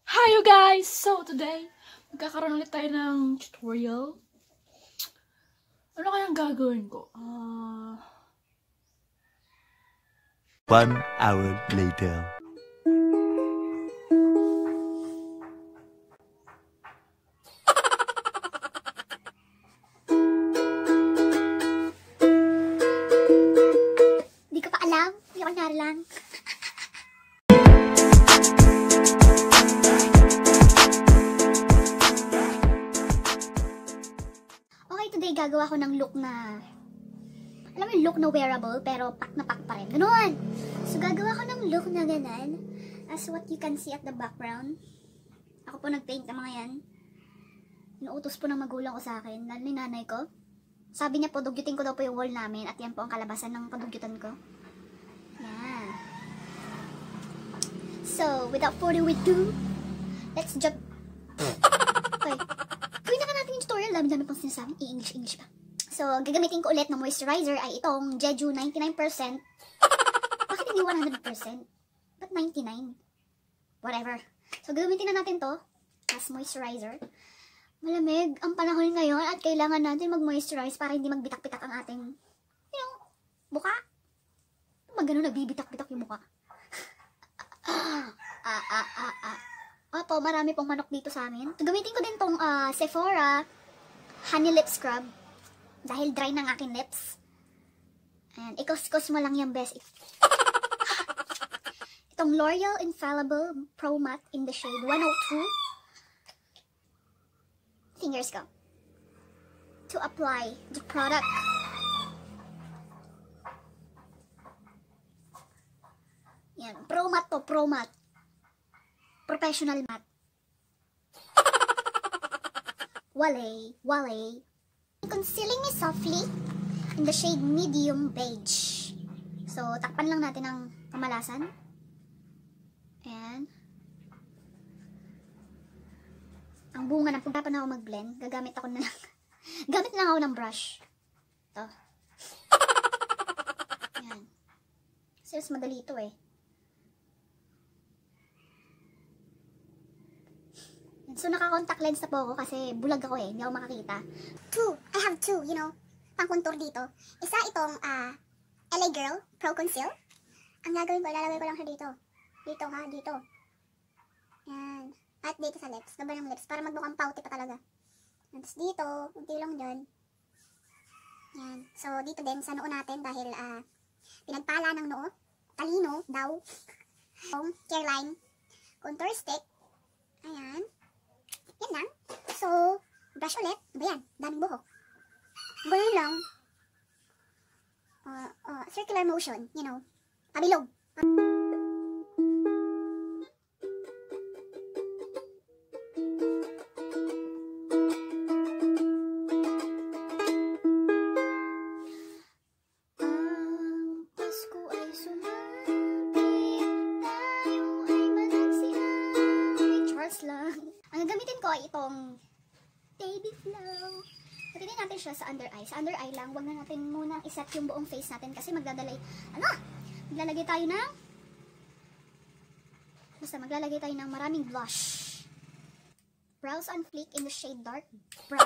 Hi you guys! So today, magkakaroon ulit tayo ng tutorial. Ano kayang gagawin ko? 1 hour later. Di ko pa alam. Di ko kunyari lang. Okay, today gagawa ko ng look na, alam mo yung look na wearable, pero pak na pak pa rin. Ganun! So, gagawa ko ng look na ganan. As what you can see at the background. Ako po nag-paint ng mga yan. Inuutos po ng magulang ko sa akin, lalo ni nanay ko. Sabi niya po, dugyutin ko daw po yung wall namin at yan po ang kalabasan ng padugyutan ko. Yan. So, without further ado, let's jump. Okay. Gawin na natin yung tutorial. Dami-dami pang sinasabi. I-English pa. So, gagamitin ko ulit na moisturizer ay itong Jeju 99%. Bakit hindi 100%? Ba't 99? Whatever. So, gagamitin na natin to as moisturizer. Malamig ang panahon ngayon at kailangan natin mag-moisturize para hindi magbitak-bitak ang ating, buka. Pag gano'n nagbibitak-bitak yung buka. Opo, marami pong manok dito sa amin. Gamitin ko din tong Sephora Honey Lip Scrub. Dahil dry ng aking lips. And ikos-kos mo lang yung best. Itong L'Oreal Infallible Pro Matte in the shade 102. Fingers go. To apply the product. Yan. Pro Matte to. Pro Matte. Professional matte. Wale. Concealing me softly in the shade medium beige. So, takpan lang natin ang kamalasan. Ayan. Ang bunga ng pagkapan ako mag-blend, gagamit ako na lang. Gamit lang ako ng brush. Ito. Ayan. Serious, madali ito eh. So, naka-contact lens na po ako kasi bulag ako eh. Hindi ako makakita. I have two, pang-contour dito. Isa itong LA Girl Pro Conceal. Ang gagawin ko, ilalagay ko lang siya dito. Dito ha, dito. Yan. At dito sa lips. Gaba ng lips. Para magmukhang pouty pa talaga. Tapos dito, unti lang dyan. Yan. So, dito din sa noo natin dahil pinagpala ng noo. Talino daw. Care line. Contour stick. Ayan. Yan lang. So, brush ulit. Ba yan? Daming buhok. Ganyan lang. Circular motion. Pabilog. Ang Pasko ay sumapit. Tayo ay managsinay. Charles lang. Ang gagamitin ko ay itong Baby Flow. Pagdating natin siya sa under eye. Sa under eye lang, wag na natin muna iset yung buong face natin kasi maglalagay tayo ng maglalagay tayo ng maraming blush. Brows on fleek in the shade dark brown.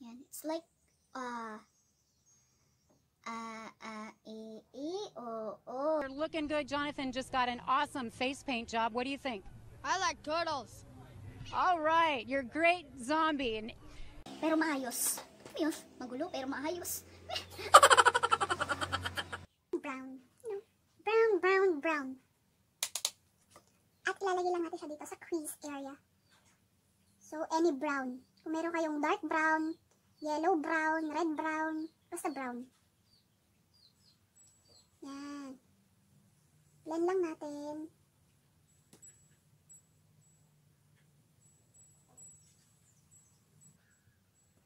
Yan. It's like, You're looking good. Jonathan just got an awesome face paint job. What do you think? I like turtles. All right, you're great zombie. Pero maayos. Ayun, magulo pero maayos. Brown. Brown. At ilalagay lang natin siya dito sa crease area. So, any brown. Kung meron kayong dark brown, yellow brown, red brown, basta brown. Yan. Blend lang natin.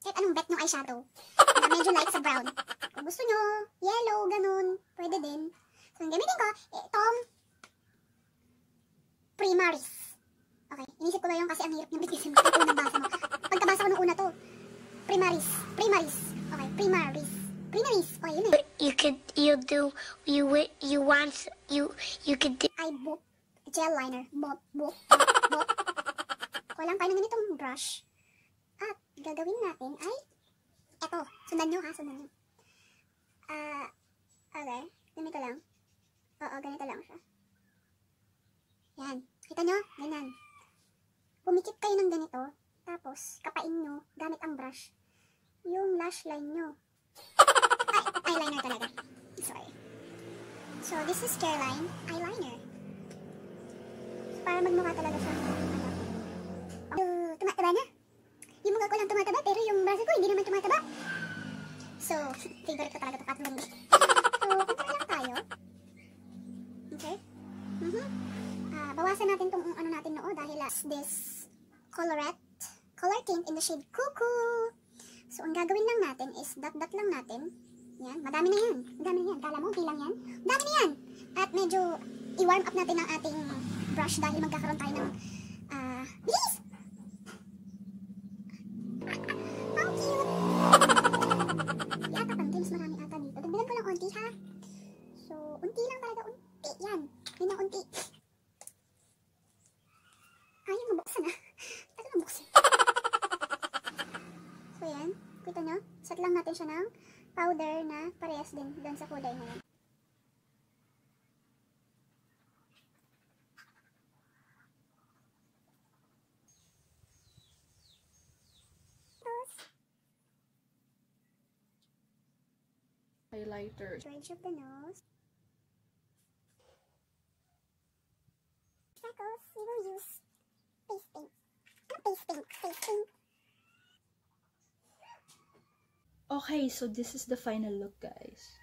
Kahit anong bet ng eyeshadow. na medyo light sa brown. Kung gusto nyo, yellow, ganun, pwede din. So, ang gamitin ko, itong Primaris. Okay, inisip ko lang yung kasi ang hirap niyang bitisin mo. Unang basa mo. Pagkabasa ko nung una to, Primaris. Okay, Primaris. Okay, yun eh. You could do. Ay, boop. Gel liner. Boop. Kulang tayo ng ganitong brush. At, gagawin natin ay, eto. Sundan nyo. Okay. Ganito lang. Oo, ganito lang siya. Yan. Kita nyo? Ganyan. Pumikit kayo ng ganito. Tapos, kapain nyo, gamit ang brush, yung lash line nyo. Eyeliner talaga. Sorry. So, this is Caroline eyeliner. So, para magmukha talaga siya. Tumataba na. Yung mga ko lang tumataba, pero yung brush ko hindi naman tumataba. So, favorite ko talaga ito, tatlong. So, punta na lang tayo. Okay? Bawasan natin tong ano natin noo dahil this color tint in the shade Cuckoo. So, ang gagawin lang natin is dot lang natin. Yan, madami na yan. Kala mo, bilang yan? Madami na yan. At medyo i-warm up natin ang ating brush dahil magkakaroon tayo ng bilis! How cute! Yata pang mas marami ata dito. Dagdagan ko lang unti ha. So, unti lang talaga. Unti. Yan. Yun ang unti. Ayaw mabuksan ha. Tagal mabuksan. So, yan. Kita nyo? Set lang natin siya ng powder na parehas din doon sa kulay na yan. Highlighter. Bridge of the nose. Freckles, we will use face paint. Face paint. Okay, so this is the final look, guys.